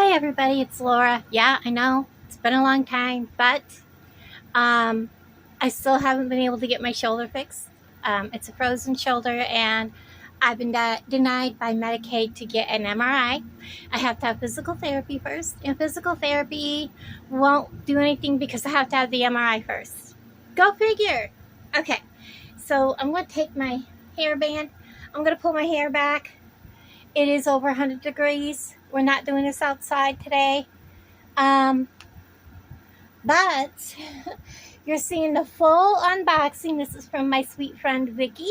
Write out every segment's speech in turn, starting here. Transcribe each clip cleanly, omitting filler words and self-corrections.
Hi everybody, it's Laura. Yeah, I know it's been a long time, but I still haven't been able to get my shoulder fixed. It's a frozen shoulder, and I've been denied by Medicaid to get an MRI. I have to have physical therapy first, and physical therapy won't do anything because I have to have the MRI first. Go figure. Okay, so I'm going to take my hairband. I'm going to pull my hair back. It is over 100 degrees. We're not doing this outside today. But you're seeing the full unboxing. This is from my sweet friend Vicky.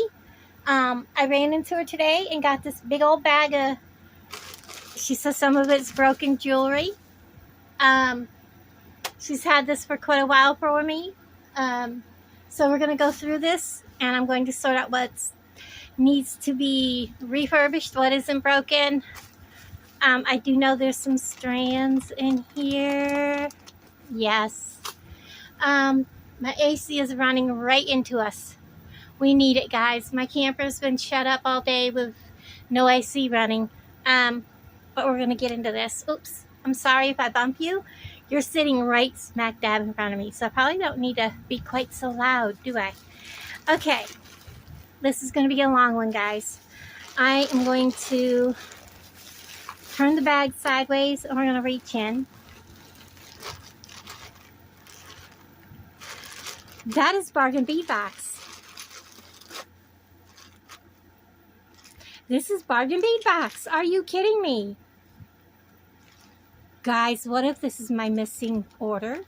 I ran into her today and got this big old bag of, she says some of it's broken jewelry. She's had this for quite a while for me. So we're going to go through this, and I'm going to sort out what needs to be refurbished, what isn't broken. I do know there's some strands in here. Yes. My AC is running right into us. We need it, guys. My camper's been shut up all day with no AC running. But we're going to get into this. Oops. I'm sorry if I bump you. You're sitting right smack dab in front of me, so I probably don't need to be quite so loud, do I? Okay. This is going to be a long one, guys. I am going to turn the bag sideways, and we're going to reach in. That is bargain bead box. This is bargain bead box. Are you kidding me? Guys, what if this is my missing order?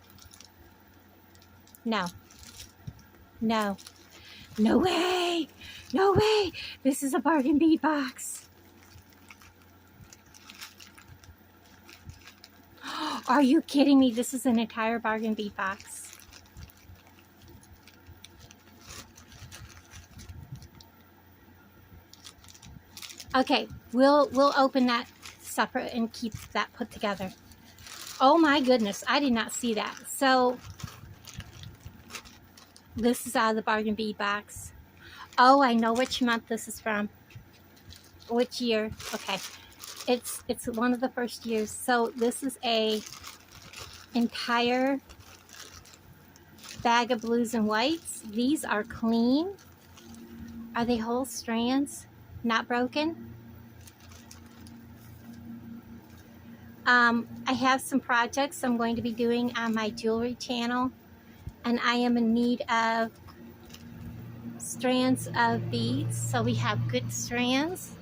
No. No. No way. No way. This is a bargain bead box. Are you kidding me? This is an entire bargain bead box. Okay, we'll open that separate and keep that put together. Oh my goodness, I did not see that. So this is out of the bargain bead box. Oh, I know which month this is from. Which year? Okay. It's one of the first years. So this is a entire bag of blues and whites. These are clean. Are they whole strands? Not broken? I have some projects I'm going to be doing on my jewelry channel, and I am in need of strands of beads. So we have good strands.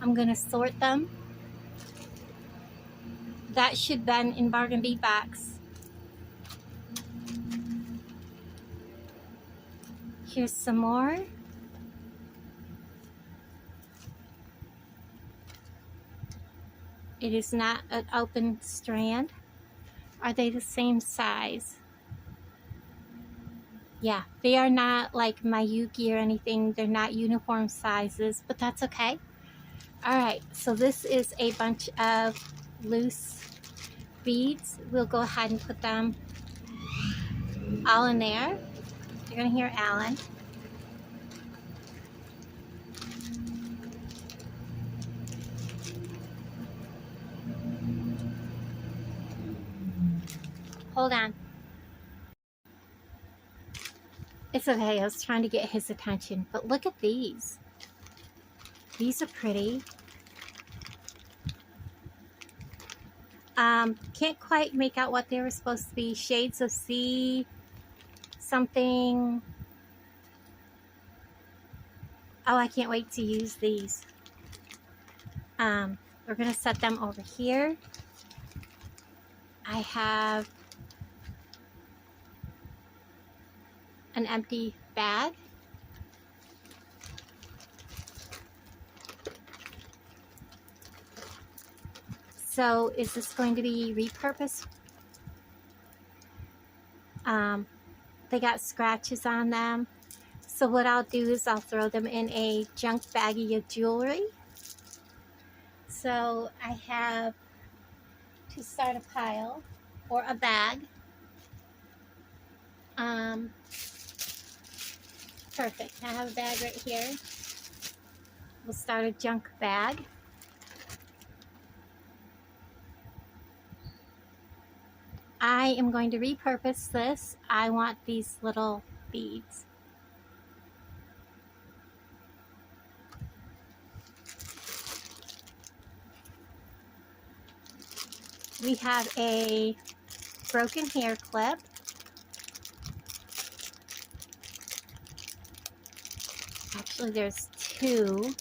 I'm going to sort them. That should been in bargain bead box. Here's some more. It is not an open strand. Are they the same size? Yeah, they are not like Mayuki or anything. They're not uniform sizes, but that's okay. All right, so this is a bunch of loose beads. We'll go ahead and put them all in there. You're gonna hear Alan. Hold on. It's okay, I was trying to get his attention, but look at these. These are pretty. Can't quite make out what they were supposed to be. Shades of sea, something. Oh, I can't wait to use these. We're gonna set them over here. I have an empty bag. So is this going to be repurposed? They got scratches on them. So what I'll do is I'll throw them in a junk baggie of jewelry. So I have to start a pile or a bag. Perfect. I have a bag right here. We'll start a junk bag. I am going to repurpose this. I want these little beads. We have a broken hair clip. Actually, there's two,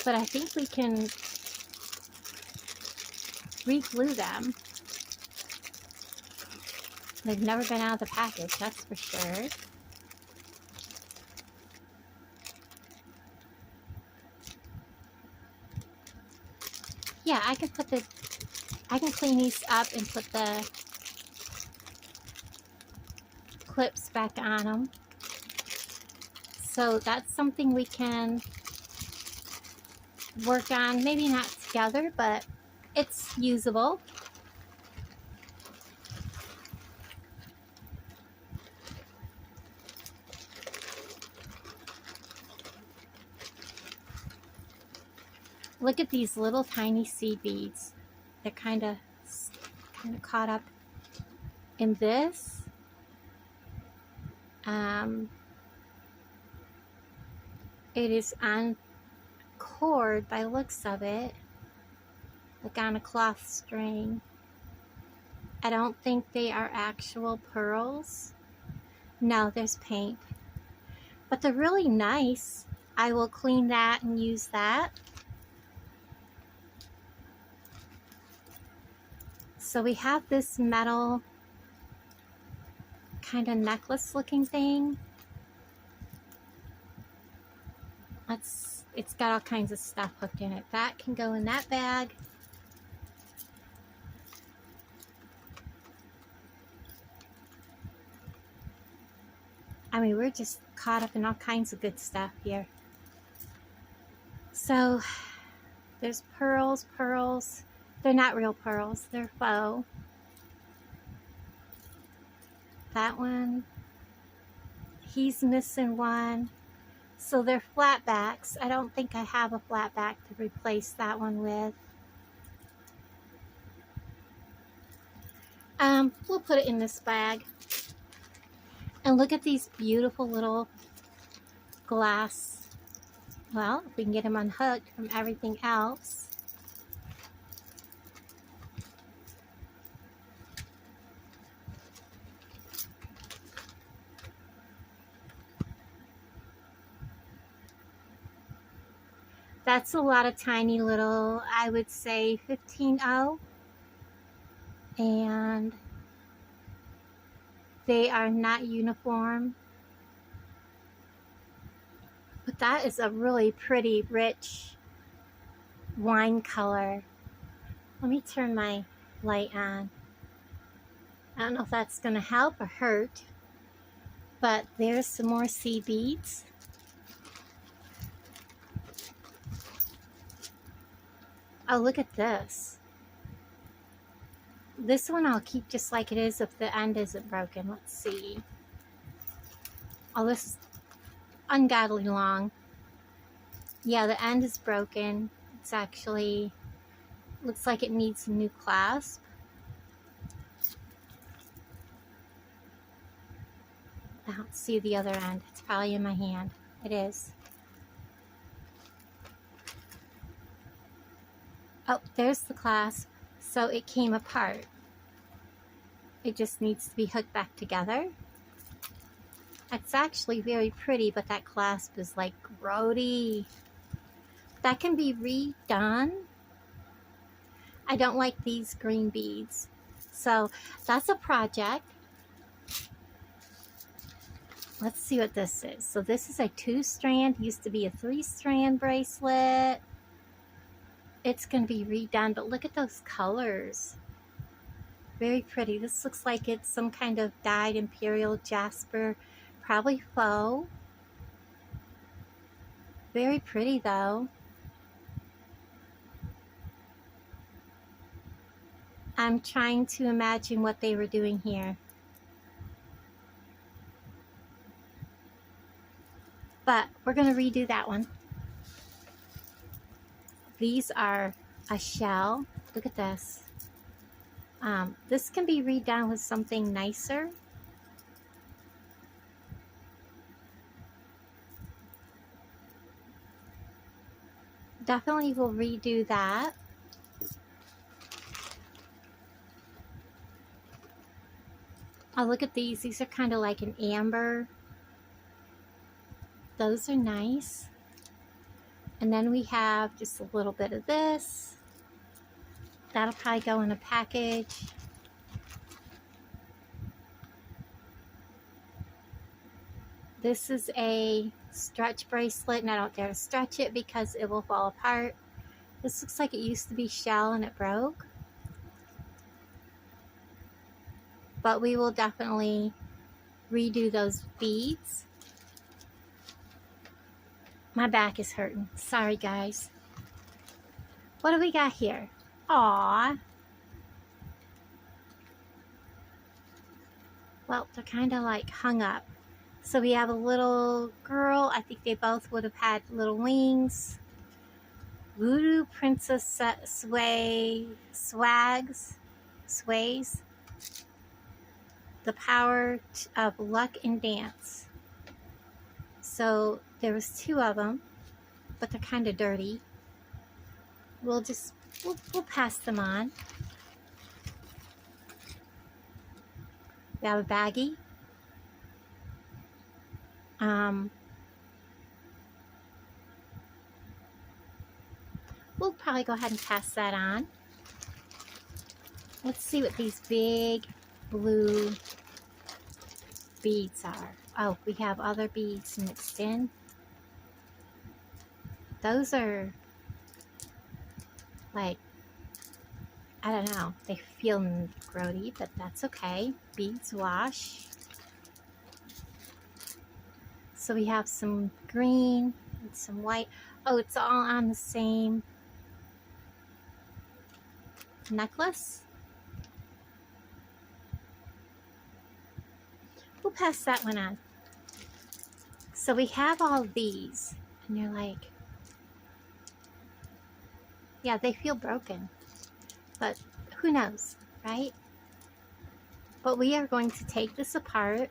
but I think we can re-glue them. They've never been out of the package, that's for sure. Yeah, I can clean these up and put the clips back on them. So that's something we can work on, maybe not together, but it's usable. Look at these little tiny seed beads. They're kind of caught up in this. It is on cord by the looks of it, like on a cloth string. I don't think they are actual pearls. No, there's paint. But they're really nice. I will clean that and use that. So we have this metal kind of necklace looking thing. It's got all kinds of stuff hooked in it. That can go in that bag. I mean, we're just caught up in all kinds of good stuff here. So there's pearls. They're not real pearls, they're faux. That one, he's missing one. So they're flat backs. I don't think I have a flat back to replace that one with. We'll put it in this bag. And look at these beautiful little glass. Well, if we can get them unhooked from everything else. That's a lot of tiny little, I would say 15-0. And they are not uniform. But that is a really pretty, rich wine color. Let me turn my light on. I don't know if that's going to help or hurt. But there's some more seed beads. Oh, look at this. This one I'll keep just like it is if the end isn't broken. Let's see. Oh, this is ungodly long. Yeah, the end is broken. It's actually, looks like it needs a new clasp. I don't see the other end. It's probably in my hand. It is. Oh, there's the clasp. So it came apart. It just needs to be hooked back together. It's actually very pretty, but that clasp is like grody. That can be redone. I don't like these green beads. So that's a project. Let's see what this is. So this is a 2-strand, used to be a 3-strand bracelet. It's going to be redone, but look at those colors. Very pretty. This looks like it's some kind of dyed imperial jasper, probably faux. Very pretty though. I'm trying to imagine what they were doing here. But we're going to redo that one. These are a shell. Look at this. This can be redone with something nicer. Definitely will redo that. Oh, look at these. These are kind of like an amber. Those are nice. And then we have just a little bit of this. That'll probably go in a package. This is a stretch bracelet, and I don't dare to stretch it because it will fall apart. This looks like it used to be shell and it broke. But we will definitely redo those beads. My back is hurting. Sorry, guys. What do we got here? Aww. Well, they're kind of like hung up. So we have a little girl. I think they both would have had little wings. Voodoo Princess Sways. The power of luck and dance. So there was 2 of them, but they're kind of dirty. We'll pass them on. We have a baggie. We'll probably go ahead and pass that on. Let's see what these big blue beads are. Oh, we have other beads mixed in. Those are like, I don't know, they feel grody, but that's okay. Beads wash. So we have some green and some white. Oh, it's all on the same necklace. We'll pass that one on. So we have all these, and you're like, yeah, they feel broken, but who knows, right? But we are going to take this apart.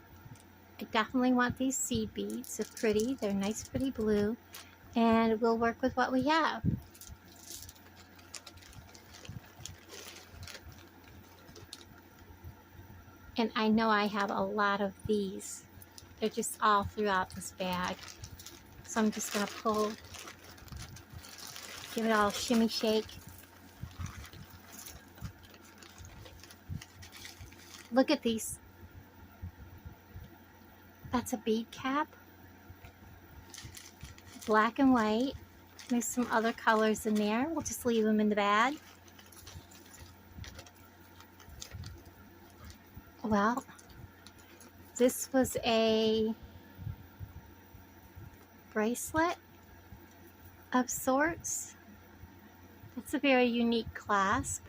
I definitely want these seed beads. They're pretty. They're nice, pretty blue. And we'll work with what we have. And I know I have a lot of these. They're just all throughout this bag. So I'm just going to pull, give it all a shimmy shake. Look at these. That's a bead cap. Black and white. There's some other colors in there. We'll just leave them in the bag. Well, this was a bracelet of sorts. It's a very unique clasp.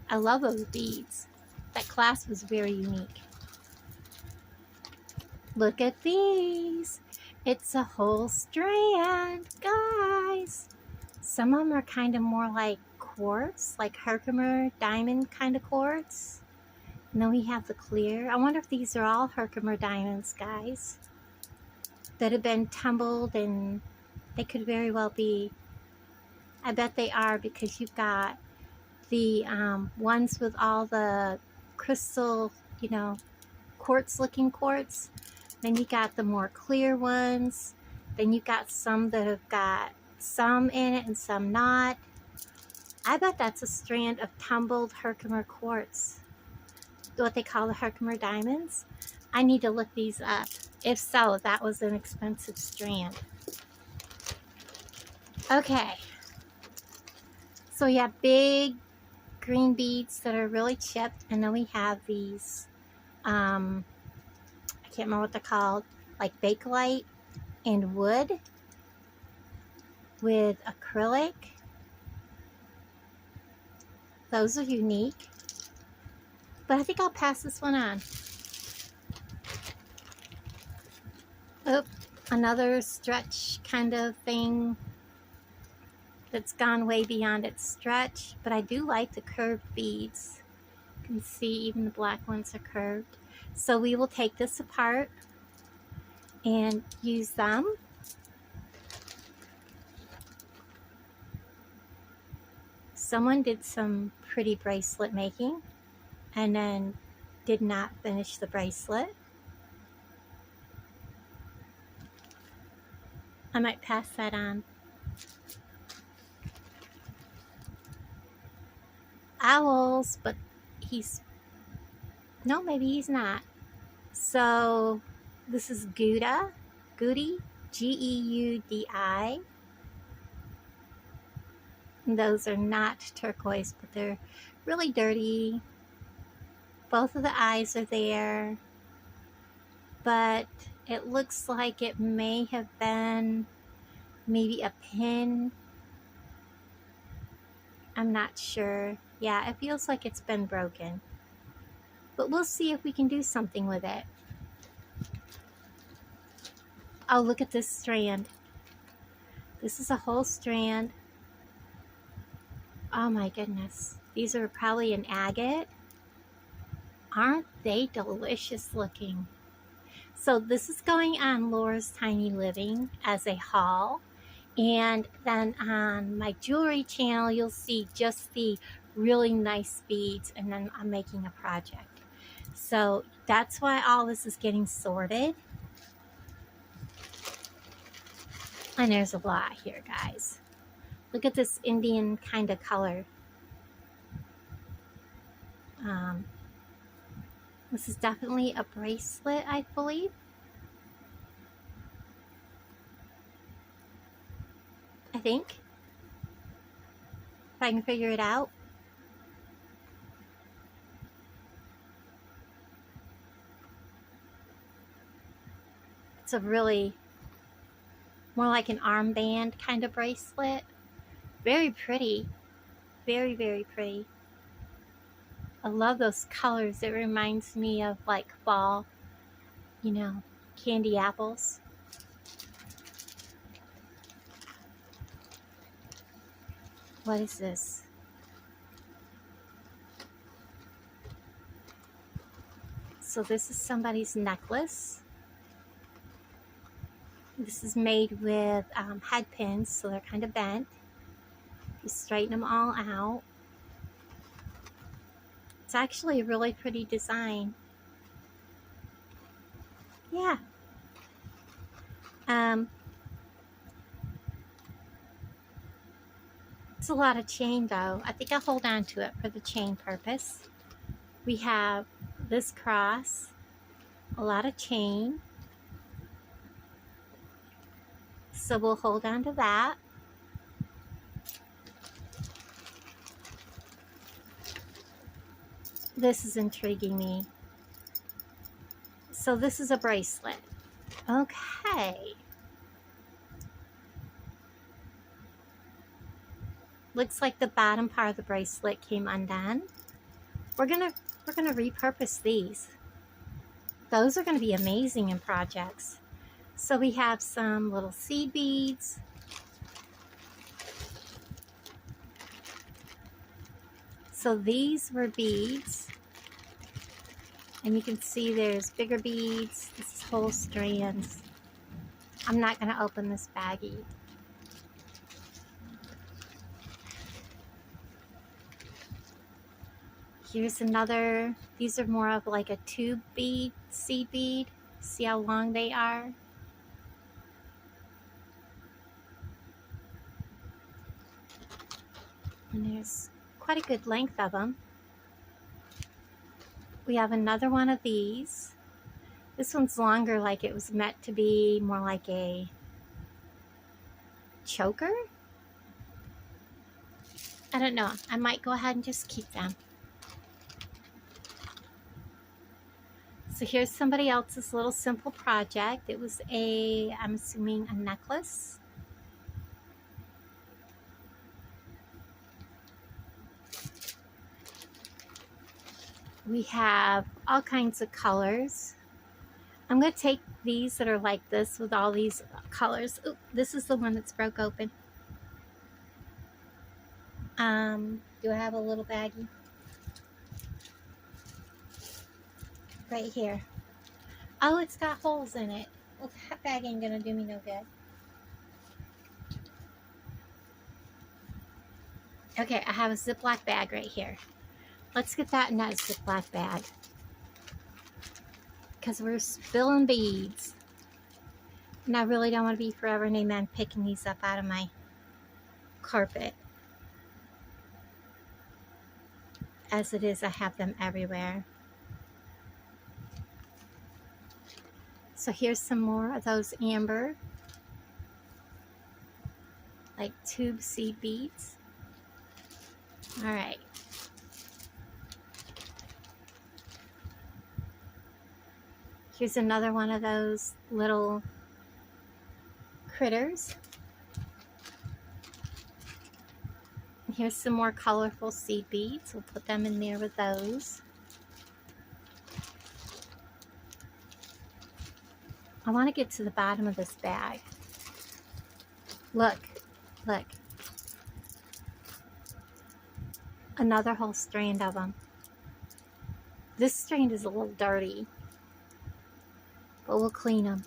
I love those beads. That clasp was very unique. Look at these. It's a whole strand, guys. Some of them are kind of more like quartz, like Herkimer diamond kind of quartz. And then we have the clear. I wonder if these are all Herkimer diamonds, guys, that have been tumbled, and they could very well be. I bet they are, because you've got the ones with all the crystal, you know, quartz looking quartz. Then you got the more clear ones. Then you got some that have got some in it and some not. I bet that's a strand of tumbled Herkimer quartz. What they call the Herkimer diamonds. I need to look these up. If so, that was an expensive strand. Okay. So we have big green beads that are really chipped, and then we have these, I can't remember what they're called, like Bakelite and wood with acrylic. Those are unique. But I think I'll pass this one on. Oh, another stretch kind of thing that's gone way beyond its stretch, but I do like the curved beads. You can see even the black ones are curved. So we will take this apart and use them. Someone did some pretty bracelet making and then did not finish the bracelet. I might pass that on. Owls, but no, maybe he's not. So this is Goody, Geudi. And those are not turquoise, but they're really dirty. Both of the eyes are there, but it looks like it may have been maybe a pin. I'm not sure. Yeah, it feels like it's been broken. But we'll see if we can do something with it. Oh, look at this strand. This is a whole strand. Oh my goodness. These are probably an agate. Aren't they delicious looking? So this is going on Laura's Tiny Living as a haul. And then on my jewelry channel, you'll see just the really nice beads, and then I'm making a project. So that's why all this is getting sorted. And there's a lot here, guys. Look at this Indian kind of color. This is definitely a bracelet, I believe. I think. If I can figure it out. It's a really more like an armband kind of bracelet. Very pretty. Very, very pretty. I love those colors. It reminds me of like fall, you know, candy apples. What is this? So this is somebody's necklace. This is made with head pins, so they're kind of bent. You straighten them all out. It's actually a really pretty design. Yeah. It's a lot of chain though. I think I'll hold on to it for the chain purpose. We have this cross, a lot of chain. So we'll hold on to that. This is intriguing me. So this is a bracelet. Okay. Looks like the bottom part of the bracelet came undone. We're gonna repurpose these. Those are gonna be amazing in projects. So we have some little seed beads. So these were beads. And you can see there's bigger beads. This is whole strands. I'm not gonna open this baggie. Here's another. These are more of like a tube bead, seed bead. See how long they are? And there's quite a good length of them. We have another one of these. This one's longer, like it was meant to be more like a choker. I don't know. I might go ahead and just keep them. So here's somebody else's little simple project. It was I'm assuming a necklace. We have all kinds of colors. I'm going to take these that are like this with all these colors. Ooh, this is the one that's broke open. Do I have a little baggie? Right here. Oh, it's got holes in it. Well, that bag ain't gonna do me no good. Okay, I have a Ziploc bag right here. Let's get that in that Ziploc bag. Because we're spilling beads. And I really don't want to be forever and amen picking these up out of my carpet. As it is, I have them everywhere. So here's some more of those amber, like tube seed beads. All right. Here's another one of those little critters. And here's some more colorful seed beads. We'll put them in there with those. I want to get to the bottom of this bag. Look, look. Another whole strand of them. This strand is a little dirty, but we'll clean them.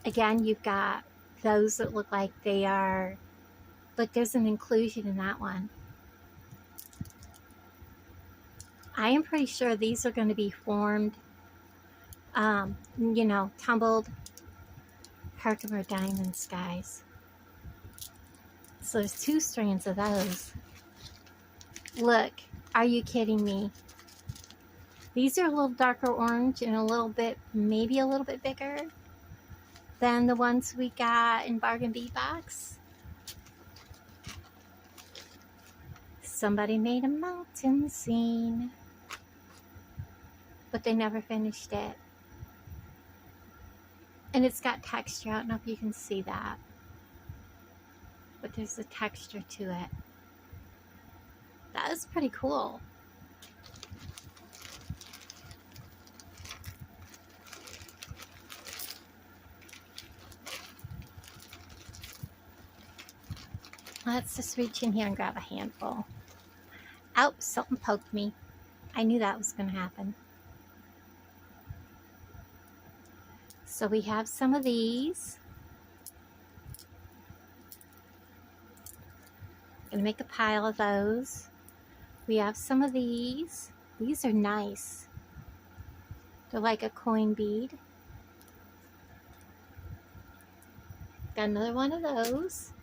Again, you've got those that look like they are, but there's an inclusion in that one. I am pretty sure these are going to be formed, you know, tumbled Herkimer diamonds, guys. So there's 2 strands of those. Look, are you kidding me? These are a little darker orange and a little bit, maybe a little bit bigger than the ones we got in Bargain Bead Box. Somebody made a mountain scene, but they never finished it. And it's got texture. I don't know if you can see that, but there's a texture to it. That is pretty cool. Let's just reach in here and grab a handful. Ow, something poked me. I knew that was going to happen. So we have some of these. I'm going to make a pile of those. We have some of these. These are nice. They're like a coin bead. Got another one of those.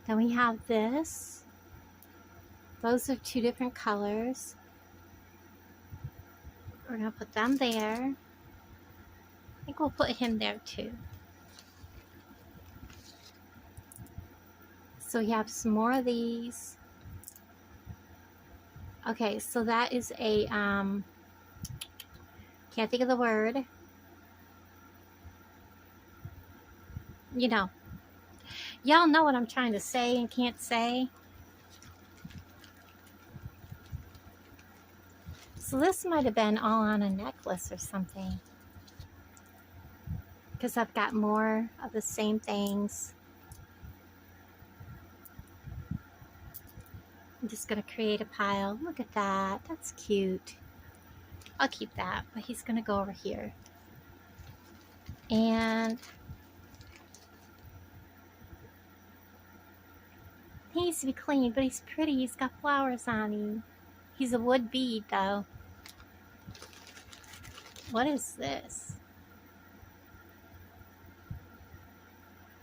Then we have this. Those are 2 different colors. We're going to put them there. I think we'll put him there too. So we have some more of these. Okay, so that is a, can't think of the word. You know. Y'all know what I'm trying to say and can't say. So this might have been all on a necklace or something. Because I've got more of the same things. I'm just going to create a pile. Look at that. That's cute. I'll keep that. But he's going to go over here. And he needs to be clean, but he's pretty. He's got flowers on him. He's a wood bead, though. What is this?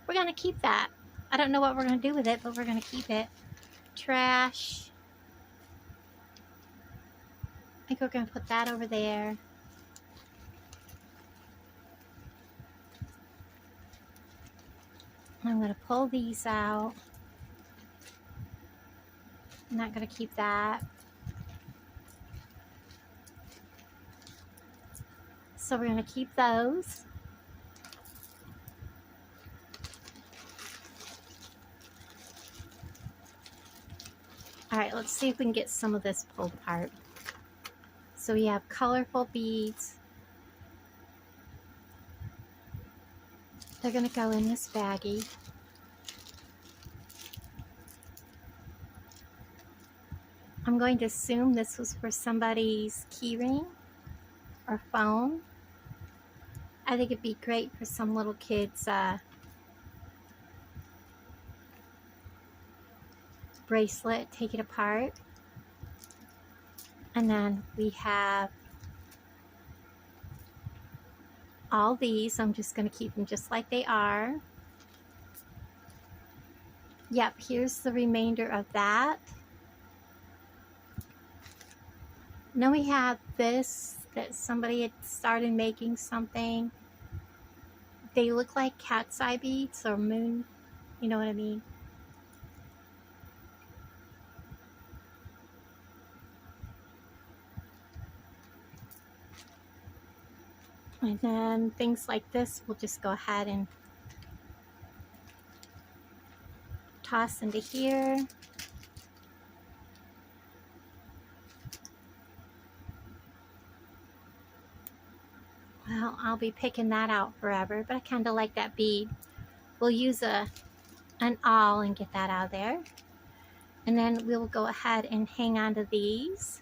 We're going to keep that. I don't know what we're going to do with it, but we're going to keep it. Trash. I think we're going to put that over there. I'm going to pull these out. I'm not going to keep that. So we're going to keep those. All right, let's see if we can get some of this pulled apart. So we have colorful beads. They're going to go in this baggie. I'm going to assume this was for somebody's key ring or phone. I think it'd be great for some little kids' bracelet. Take it apart. And then we have all these. I'm just going to keep them just like they are. Yep, here's the remainder of that. Then we have this that somebody had started making something. They look like cat's eye beads or moon, you know what I mean? And then things like this, we'll just go ahead and toss into here. Well, I'll be picking that out forever, but I kind of like that bead. We'll use an awl and get that out of there. And then we'll go ahead and hang on to these.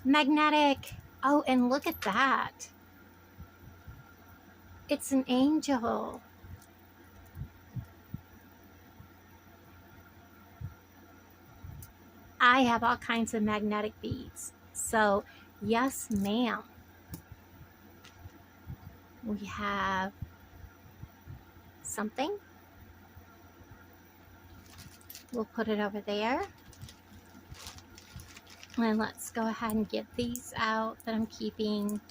Magnetic. Oh, and look at that. It's an angel. I have all kinds of magnetic beads. So, yes, ma'am. We have something. We'll put it over there. And let's go ahead and get these out that I'm keeping.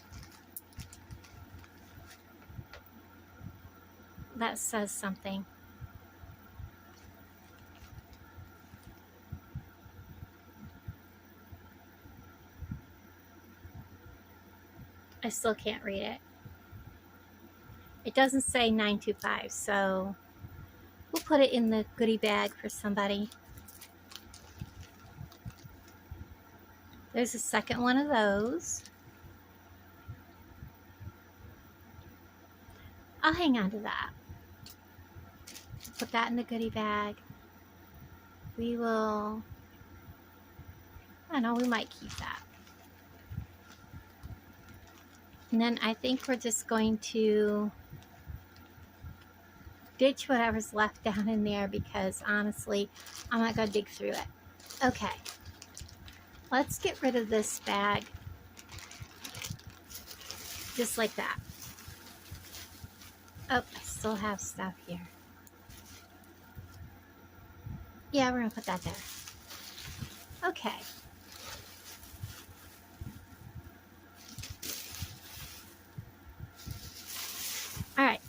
That says something. I still can't read it. It doesn't say 925, so we'll put it in the goodie bag for somebody. There's a second one of those. I'll hang on to that. Put that in the goodie bag. We will, I don't know, we might keep that. And then I think we're just going to ditch whatever's left down in there because honestly, I'm not going to dig through it. Okay. Let's get rid of this bag. Just like that. Oh, I still have stuff here. Yeah, we're going to put that there. Okay. All right.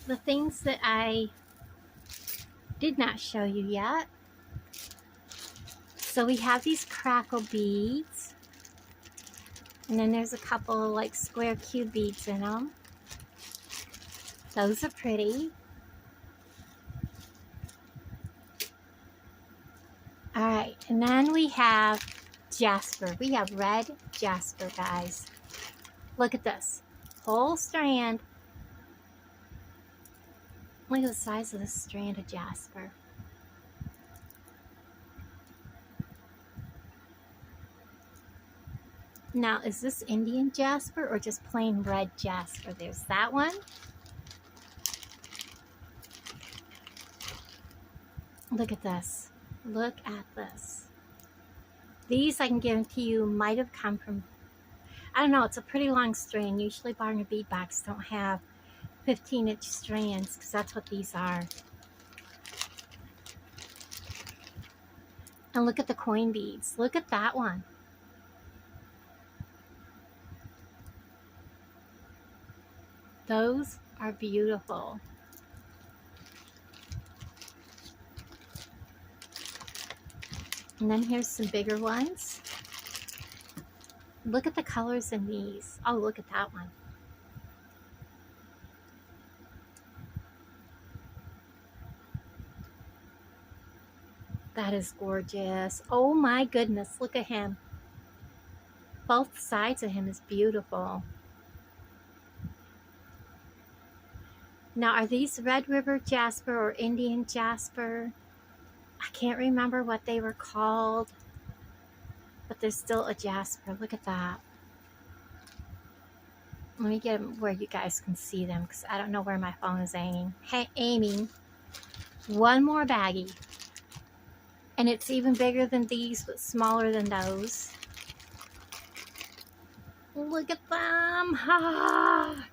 The things that I did not show you yet. So we have these crackle beads. And then there's a couple of like square cube beads in them. Those are pretty. All right, and then we have jasper. We have red jasper, guys. Look at this. Whole strand. Look at the size of this strand of jasper. Now, is this Indian jasper or just plain red jasper? There's that one. Look at this. Look at this. These, I can guarantee you, might have come from, I don't know, it's a pretty long strand. Usually Bargain Bead Box don't have 15-inch strands because that's what these are. And look at the coin beads. Look at that one. Those are beautiful. And then here's some bigger ones. Look at the colors in these. Oh, look at that one. That is gorgeous. Oh my goodness, look at him. Both sides of him is beautiful. Now, are these Red River Jasper or Indian Jasper? I can't remember what they were called, but there's still a Jasper. Look at that. Let me get them where you guys can see them, because I don't know where my phone is aiming. Hey, aiming. One more baggie. And it's even bigger than these, but smaller than those. Look at them. Ah.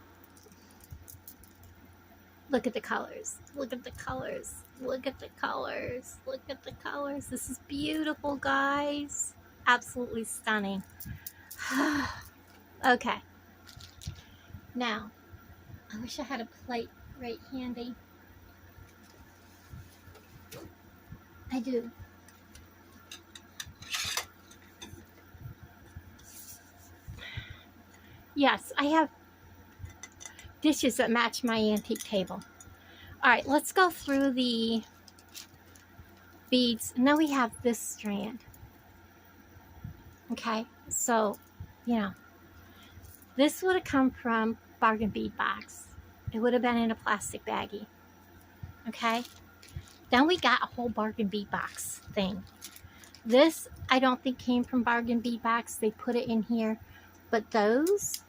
Look at the colors. Look at the colors. Look at the colors. Look at the colors. This is beautiful, guys. Absolutely stunning. Okay. Now, I wish I had a plate right handy. I do. Yes, I have dishes that match my antique table. All right, let's go through the beads. Now we have this strand. Okay, so, you know, this would have come from Bargain Bead Box. It would have been in a plastic baggie. Okay, then we got a whole Bargain Bead Box thing. This, I don't think came from Bargain Bead Box. They put it in here. But those,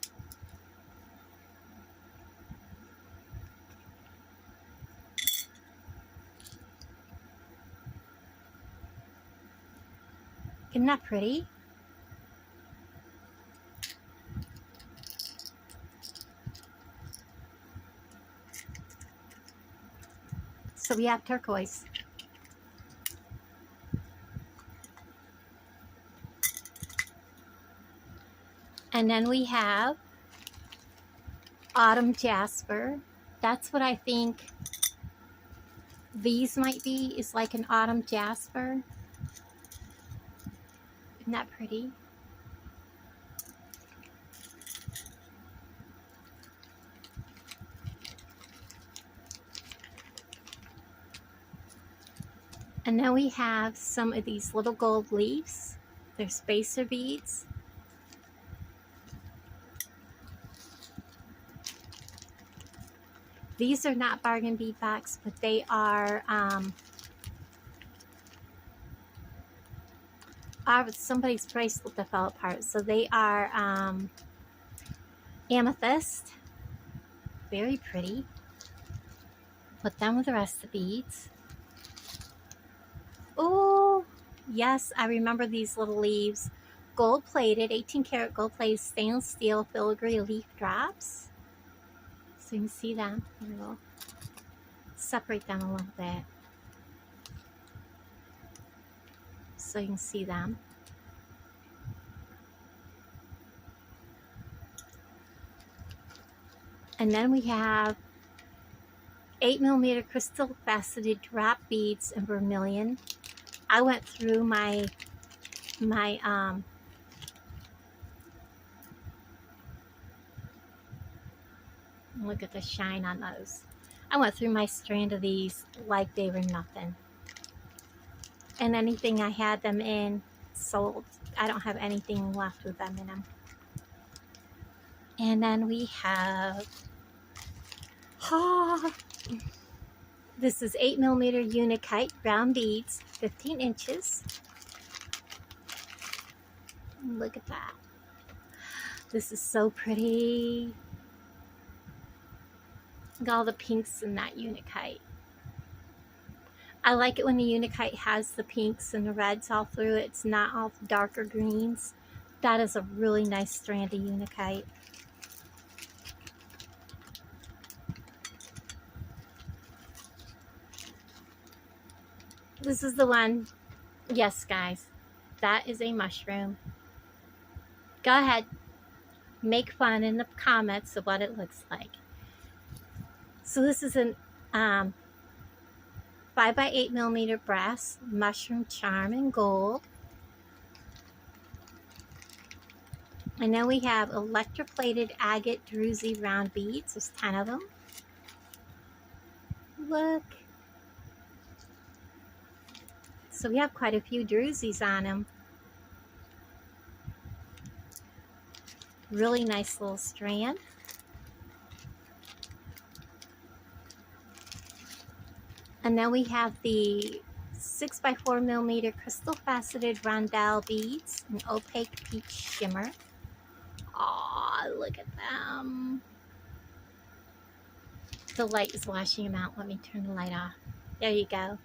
isn't that pretty? So we have turquoise. And then we have autumn jasper. That's what I think these might be, is like an autumn jasper. Isn't that pretty? And then we have some of these little gold leaves. They're spacer beads. These are not Bargain Bead Box, but they are somebody's bracelet that fell apart. So they are amethyst. Very pretty. Put them with the rest of the beads. Oh, yes, I remember these little leaves. Gold plated, 18 karat gold plated stainless steel filigree leaf drops. So you can see them. Here, we'll separate them a little bit so you can see them. And then we have 8mm crystal faceted drop beads in vermilion. I went through my look at the shine on those. I went through my strand of these like they were nothing. And anything I had them in sold. I don't have anything left with them in them. And then we have, this is 8mm Unikite round beads, 15 inches. Look at that. This is so pretty. Look at all the pinks in that Unikite. I like it when the Unikite has the pinks and the reds all through it. It's not all darker greens. That is a really nice strand of Unikite. This is the one. Yes, guys. That is a mushroom. Go ahead. Make fun in the comments of what it looks like. So this is an 5x8mm brass mushroom charm in gold. And then we have electroplated agate druzy round beads. There's 10 of them. Look. So we have quite a few druzys on them. Really nice little strand. And then we have the 6x4mm crystal faceted rondelle beads in opaque peach shimmer. Aw, look at them. The light is washing them out. Let me turn the light off. There you go.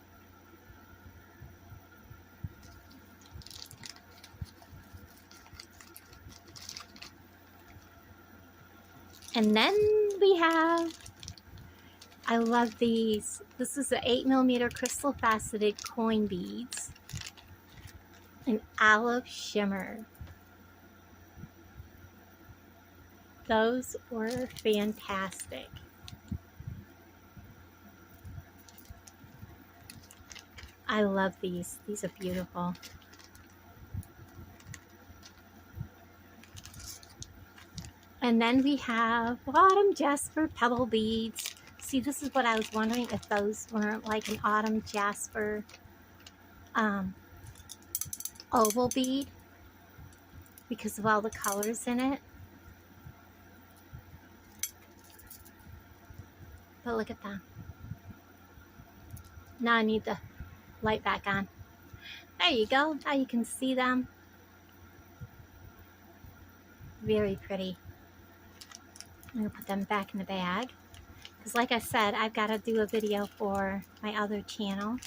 And then we have, I love these. This is the 8mm crystal faceted coin beads in olive shimmer. Those were fantastic. I love these. These are beautiful. And then we have autumn jasper pebble beads. See, this is what I was wondering, if those weren't like an autumn jasper oval bead because of all the colors in it. But look at that. Now I need the light back on. There you go. Now you can see them. Very pretty. I'm going to put them back in the bag. Because like I said, I've got to do a video for my other channel.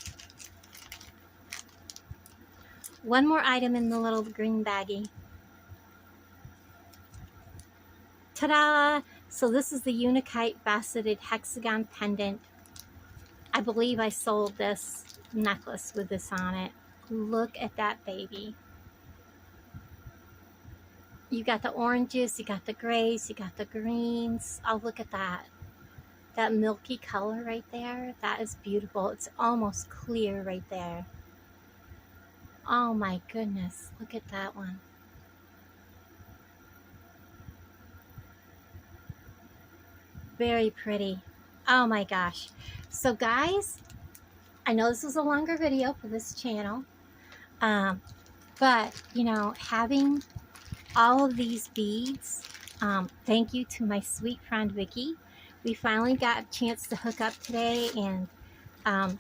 One more item in the little green baggie. Ta-da! So this is the Unikite faceted hexagon pendant. I believe I sold this necklace with this on it. Look at that baby. You got the oranges, you got the grays, you got the greens. Oh, look at that. That milky color right there. That is beautiful. It's almost clear right there. Oh my goodness. Look at that one. Very pretty. Oh my gosh. So guys, I know this is a longer video for this channel. But, you know, having all of these beads, thank you to my sweet friend Vicky. We finally got a chance to hook up today and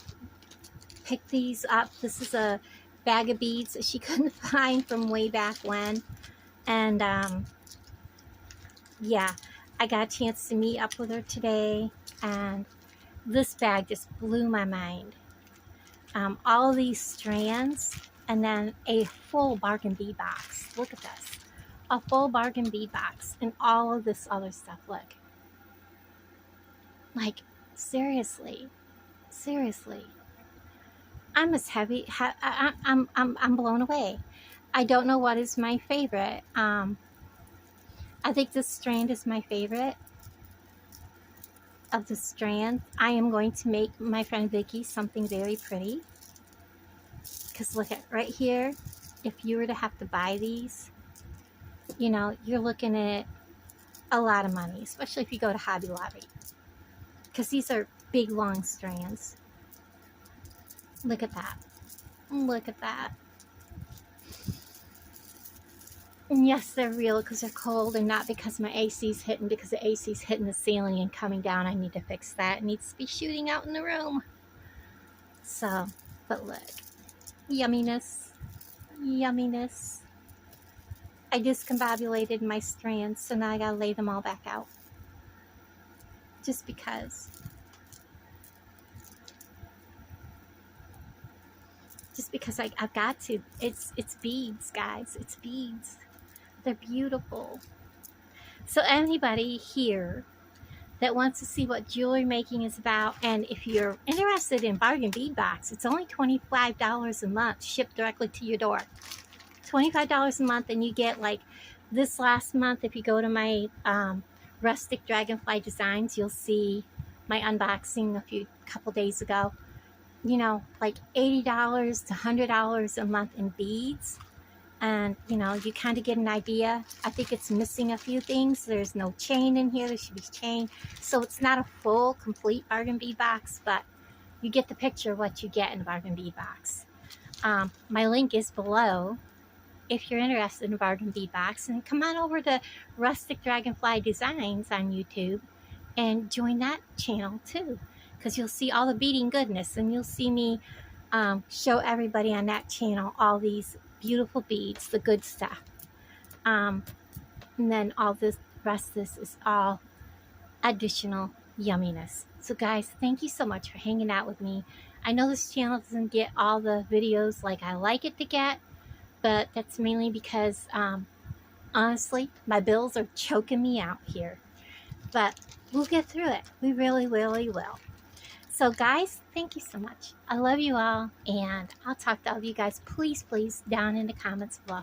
pick these up. This is a bag of beads that she couldn't find from way back when. And yeah, I got a chance to meet up with her today, and this bag just blew my mind. All of these strands, and then a full bargain bead box. Look at this. A full bargain bead box and all of this other stuff. Look. Like, seriously. Seriously. I'm as heavy. I'm blown away. I don't know what is my favorite. I think this strand is my favorite of the strand. I am going to make my friend Vicky something very pretty. Because look at right here. If you were to have to buy these, you know, you're looking at a lot of money, especially if you go to Hobby Lobby. Because these are big, long strands. Look at that. Look at that. And yes, they're real because they're cold and not because my AC's hitting, because the AC's hitting the ceiling and coming down. I need to fix that. It needs to be shooting out in the room. So, but look. Yumminess. Yumminess. I discombobulated my strands, so now I gotta lay them all back out. Just because. Just because I've got to. It's beads, guys. It's beads. They're beautiful. So anybody here that wants to see what jewelry making is about, and if you're interested in bargain bead box, it's only $25 a month, shipped directly to your door. $25 a month, and you get, like, this last month, if you go to my Rustic Dragonfly designs, you'll see my unboxing a couple days ago. You know, like $80 to $100 a month in beads. And, you know, you kind of get an idea. I think it's missing a few things. There's no chain in here. There should be chain. So it's not a full, complete bargain bead box, but you get the picture of what you get in a bargain bead box. My link is below if you're interested in a bargain bead box. And come on over to Rustic Dragonfly Designs on YouTube and join that channel too. because you'll see all the beading goodness, and you'll see me show everybody on that channel all these beautiful beads, the good stuff. And then all this rest of this is all additional yumminess. So guys, thank you so much for hanging out with me. I know this channel doesn't get all the videos like I like it to get, but that's mainly because honestly, my bills are choking me out here. But we'll get through it. We really, really will. So guys, thank you so much. I love you all, and I'll talk to all of you guys, please, down in the comments below.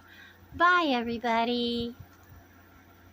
Bye, everybody.